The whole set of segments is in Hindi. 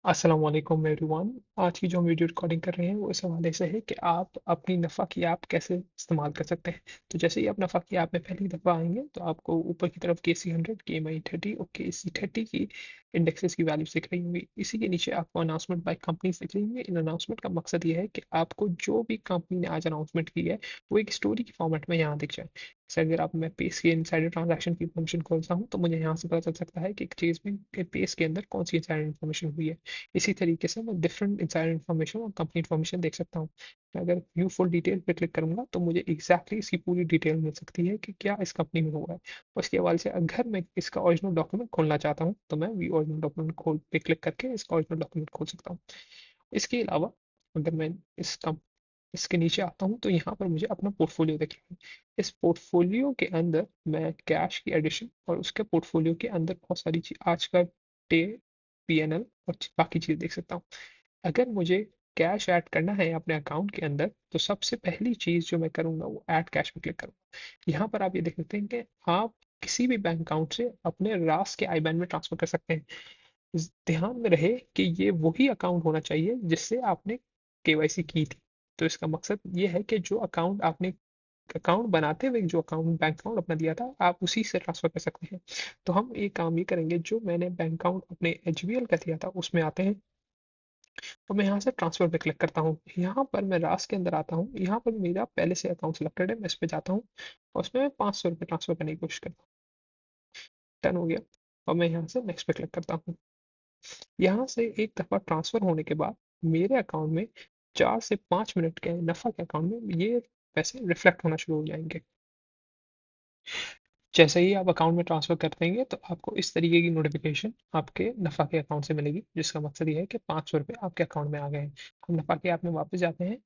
अस्सलाम वालेकुम एवरीवन। आज की जो हम वीडियो रिकॉर्डिंग कर रहे हैं वो इस हवाले से है कि आप अपनी नफ़ा की ऐप कैसे इस्तेमाल कर सकते हैं। तो जैसे ही आप नफ़ा की ऐप में पहली दफ़ा आएंगे तो आपको ऊपर की तरफ KC 100, KMI 30 और KC 30 की इंडेक्सेस की वैल्यूज दिख रही होंगी। इसी के नीचे आपको अनाउंसमेंट बाय कंपनीज दिख रही होंगी। इन अनाउंसमेंट का मकसद ये है कि आपको जो भी कंपनी ने आज अनाउंसमेंट की है वो एक स्टोरी के फॉर्मेट में यहाँ दिख जाए। जैसे अगर आप मैं पेस के इनसाइडर ट्रांजैक्शन की इन्फॉर्मेशन खोलता हूँ तो मुझे यहाँ से पता चल सकता है कि एक चीज़ में पेस के अंदर कौन सी इनसाइडर इन्फॉर्मेशन हुई है। इसी तरीके से मैं डिफरेंट इंसाइडर इन्फॉर्मेशन और कंपनी इन्फॉर्मेशन देख सकता हूँ। मैं अगर व्यू फुल डिटेल पे क्लिक करूंगा तो मुझे एग्जैक्टली इसकी पूरी डिटेल मिल सकती है कि क्या इस कंपनी में हुआ है। उसके हवाले से अगर मैं इसका ओरिजिनल डॉक्यूमेंट खोलना चाहता हूँ तो मैं व्यू ओरिजिनल डॉक्यूमेंट खोल पे क्लिक करके इसका ओरिजिनल डॉक्यूमेंट खोल सकता हूँ। इसके अलावा अगर मैं इसके नीचे आता हूँ तो यहाँ पर मुझे अपना पोर्टफोलियो दिख रहा है। इस पोर्टफोलियो के अंदर मैं कैश की एडिशन और उसके पोर्टफोलियो के अंदर बहुत सारी चीज आज का डे, PNL और बाकी चीज़ देख सकता हूँ। अगर मुझे कैश ऐड करना है अपने अकाउंट के अंदर तो सबसे पहली चीज़ जो मैं करूँगा वो ऐड कैश पे क्लिक करूँगा। यहाँ पर आप ये देख सकते हैं कि आप किसी भी बैंक अकाउंट से अपने रास के आईबैन में ट्रांसफर कर सकते हैं। ध्यान में रहे कि ये वही अकाउंट होना चाहिए जिससे आपने KYC की थी। तो इसका मकसद ये है कि जो अकाउंट आपने अकाउंट बनाते हुए जो अकाउंट बैंक अकाउंट अपना दिया था आप उसी से ट्रांसफर कर सकते हैं। तो हम एक काम ये करेंगे, जो मैंने बैंक अकाउंट अपने HBL का दिया था उसमें आते हैं और मैं यहाँ से ट्रांसफर पे क्लिक करता हूँ। यहाँ पर मैं रास के अंदर आता हूँ, यहाँ पर मेरा पहले से अकाउंट सिलेक्टेड है, मैं इस पे जाता हूँ और उसमें मैं 500 रुपये ट्रांसफर करने की कोशिश करता हूँ। डन हो गया और मैं यहाँ से नेक्स्ट पे क्लिक करता हूँ। यहाँ से एक दफ़ा ट्रांसफर होने के बाद मेरे अकाउंट में 4 से 5 मिनट के नफ़ा के अकाउंट में ये पैसे रिफ्लेक्ट होना शुरू हो जाएंगे। जैसे ही आप अकाउंट में ट्रांसफर कर देंगे तो आपको इस तरीके की नोटिफिकेशन आपके नफ़ा के अकाउंट से मिलेगी, जिसका मकसद ये है कि 500 रुपये आपके अकाउंट में आ गए हैं। हम नफ़ा के ऐप में वापस जाते हैं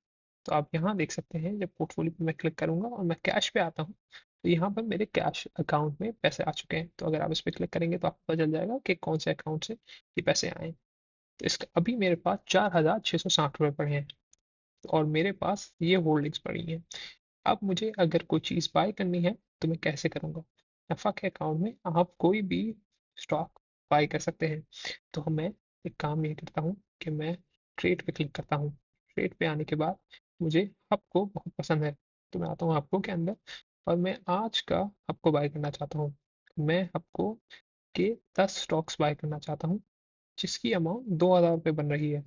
तो आप यहाँ देख सकते हैं, जब पोर्टफोलियो पे मैं क्लिक करूंगा और मैं कैश पे आता हूँ तो यहाँ पर मेरे कैश अकाउंट में पैसे आ चुके हैं। तो अगर आप इस पर क्लिक करेंगे तो आपको पता चल जाएगा कि कौन से अकाउंट से ये पैसे आए हैं। तो इसका अभी मेरे पास 4,660 रुपये पड़े हैं और मेरे पास ये होल्डिंग्स पड़ी हैं। अब मुझे अगर कोई चीज़ बाय करनी है तो मैं कैसे करूँगा? नफ़ा के अकाउंट में आप कोई भी स्टॉक बाय कर सकते हैं। तो मैं एक काम ये करता हूँ कि मैं ट्रेड पे क्लिक करता हूँ। ट्रेड पे आने के बाद मुझे हब बहुत पसंद है तो मैं आता हूँ हब के अंदर और मैं आज का हब बाय करना चाहता हूँ। मैं हब के 10 स्टॉक्स बाय करना चाहता हूँ जिसकी अमाउंट 2,000 रुपये बन रही है।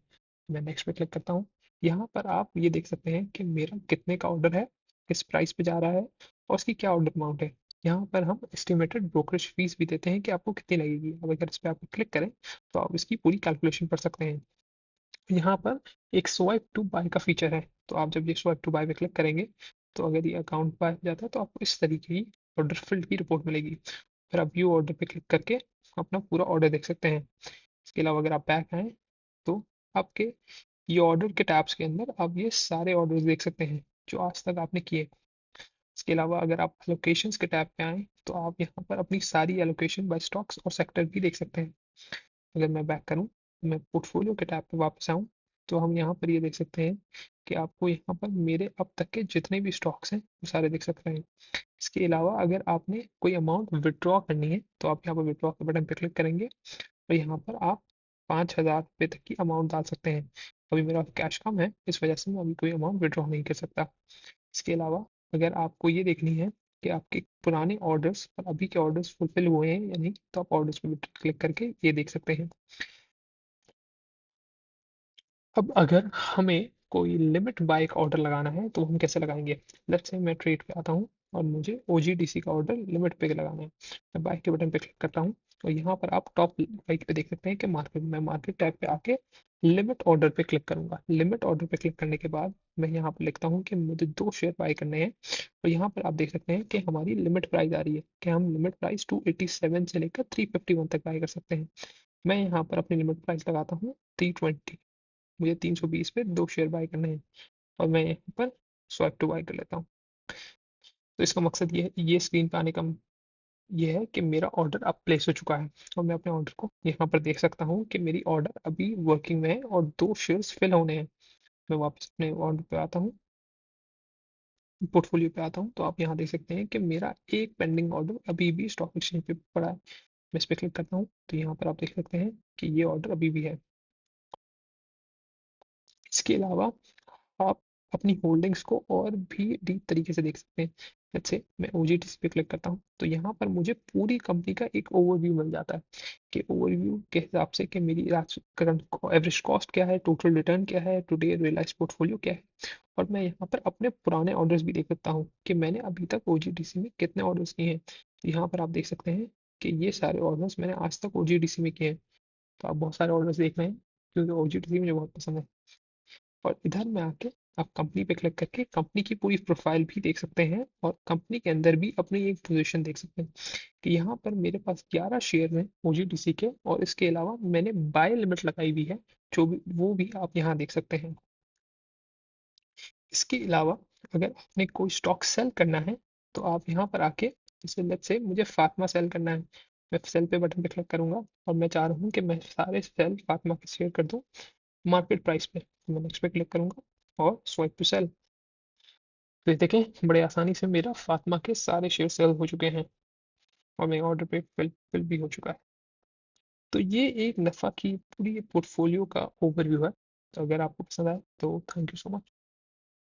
मैं नेक्स्ट पे क्लिक करता हूँ। यहाँ पर आप ये देख सकते हैं कि मेरा कितने का ऑर्डर है, किस प्राइस पे जा रहा है और उसकी क्या ऑर्डर अमाउंट है। यहाँ पर हम एस्टिमेटेड ब्रोकरेज फीस भी देते हैं कि आपको कितनी लगेगी। अब अगर इस पर आप क्लिक करें तो आप इसकी पूरी कैलकुलेशन कर सकते हैं। यहाँ पर एक स्वाइप टू बाय का फीचर है, तो आप जब ये स्वाइप टू बाय पे क्लिक करेंगे तो अगर ये अकाउंट बाय हो जाता है तो आपको इस तरीके की ऑर्डर फिल्ड की रिपोर्ट मिलेगी। फिर आप व्यू ऑर्डर पे क्लिक करके अपना पूरा ऑर्डर देख सकते हैं। इसके अलावा अगर आप बैक आएँ तो आपके ये ऑर्डर के टैब्स के अंदर आप ये सारे ऑर्डर्स देख सकते हैं जो आज तक आपने किए। इसके अलावा अगर आप एलोकेशंस के टैब पे आएँ तो आप यहाँ पर अपनी सारी एलोकेशन बाय स्टॉक्स और सेक्टर भी देख सकते हैं। अगर मैं बैक करूँ, मैं पोर्टफोलियो के टैब पे वापस आऊँ तो हम यहाँ पर ये देख सकते हैं कि आपको यहाँ पर मेरे अब तक के जितने भी स्टॉक्स हैं वो सारे दिख सकते हैं। इसके अलावा अगर आपने कोई अमाउंट विड्रॉ करनी है तो आप यहाँ पर विड्रॉ के बटन पे क्लिक करेंगे और यहाँ पर आप 5,000 रुपये तक की अमाउंट डाल सकते हैं। अभी मेरा कैश कम है इस वजह से मैं अभी कोई अमाउंट विड्रॉ नहीं कर सकता। इसके अलावा अगर आपको ये देखनी है कि आपके पुराने ऑर्डर्स और अभी के ऑर्डर्स फुलफिल हुए हैं या नहीं तो आप ऑर्डर्स पे क्लिक करके ये देख सकते हैं। अब अगर हमें कोई लिमिट बाय का ऑर्डर लगाना है तो हम कैसे लगाएंगे? लेट्स से मैं ट्रेड पे आता हूँ और मुझे OGDC का ऑर्डर लिमिट पे लगाना है। मैं बाय के बटन पे क्लिक करता हूँ और यहाँ पर आप टॉप राइट पे देख सकते हैं कि मार्केट, मैं मार्केट टैब पे आके लिमिट ऑर्डर पे क्लिक करूंगा। लिमिट ऑर्डर पे क्लिक करने के बाद मैं यहाँ पर लिखता हूँ कि मुझे 2 शेयर बाय करने हैं और यहाँ पर आप देख सकते हैं कि हमारी लिमिट प्राइस आ रही है कि हम लिमिट प्राइस 287 से लेकर 351 तक बाय कर सकते हैं। मैं यहाँ पर अपनी लिमिट प्राइस लगाता हूँ 320। मुझे 320 पे 2 शेयर बाय करने हैं और मैं यहाँ पर स्वाइप टू बाय कर लेता हूँ। तो इसका मकसद ये है, ये स्क्रीन पे आने का ये है कि मेरा ऑर्डर अब प्लेस हो चुका है और मैं अपने ऑर्डर को यहाँ पर देख सकता हूँ कि मेरी ऑर्डर अभी वर्किंग में है और 2 शेयर्स फिल होने हैं। मैं वापस अपने ऑर्डर पे आता हूँ, पोर्टफोलियो पे आता हूँ तो आप यहाँ देख सकते हैं कि मेरा एक पेंडिंग ऑर्डर अभी भी स्टॉक एक्सचेंज पे पड़ा है। मैं इस पर क्लिक करता हूँ तो यहाँ पर आप देख सकते हैं कि ये ऑर्डर अभी भी है। इसके अलावा आप अपनी होल्डिंग्स को और भी डीप तरीके से देख सकते हैं। लेट्स से मैं ओजीटीसी पे क्लिक करता हूँ तो यहाँ पर मुझे पूरी कंपनी का एक ओवरव्यू मिल जाता है कि ओवरव्यू के हिसाब से कि मेरी करंट एवरेज कॉस्ट क्या है, टोटल रिटर्न क्या है, टुडे रियलाइज पोर्टफोलियो क्या है। और मैं यहाँ पर अपने पुराने ऑर्डर्स भी देख सकता हूँ कि मैंने अभी तक ओजीटीसी में कितने ऑर्डर्स किए हैं। तो यहाँ पर आप देख सकते हैं कि ये सारे ऑर्डर्स मैंने आज तक ओजीटीसी में किए हैं। तो आप बहुत सारे ऑर्डर्स देख रहे हैं क्योंकि ओजीटीसी मुझे बहुत पसंद है। और इधर में आके आप कंपनी पे क्लिक करके कंपनी की पूरी प्रोफाइल भी देख सकते हैं और कंपनी के अंदर भी अपनी एक पोजीशन देख सकते हैं कि यहाँ पर मेरे पास 11 शेयर हैं ओजीटीसी के और इसके अलावा मैंने बाय लिमिट लगाई हुई है जो भी वो भी आप यहाँ देख सकते हैं। इसके अलावा अगर आपने कोई स्टॉक सेल करना है तो आप यहाँ पर आके जैसे लेट्स से मुझे फातिमा सेल करना है, मैं सेल पे बटन पे क्लिक करूंगा और मैं चाह रहा हूँ कि मैं सारे सेल फातिमा के शेयर कर दूँ मार्केट प्राइस पे। तो मैं नेक्स्ट पे क्लिक करूंगा और स्वाइप टू सेल। तो ये देखें बड़े आसानी से मेरा फातिमा के सारे शेयर सेल हो चुके हैं और मेरे ऑर्डर पे फिल भी हो चुका है। तो ये एक नफ़ा की पूरी पोर्टफोलियो का ओवरव्यू है। तो अगर आपको पसंद आए तो थैंक यू सो मच।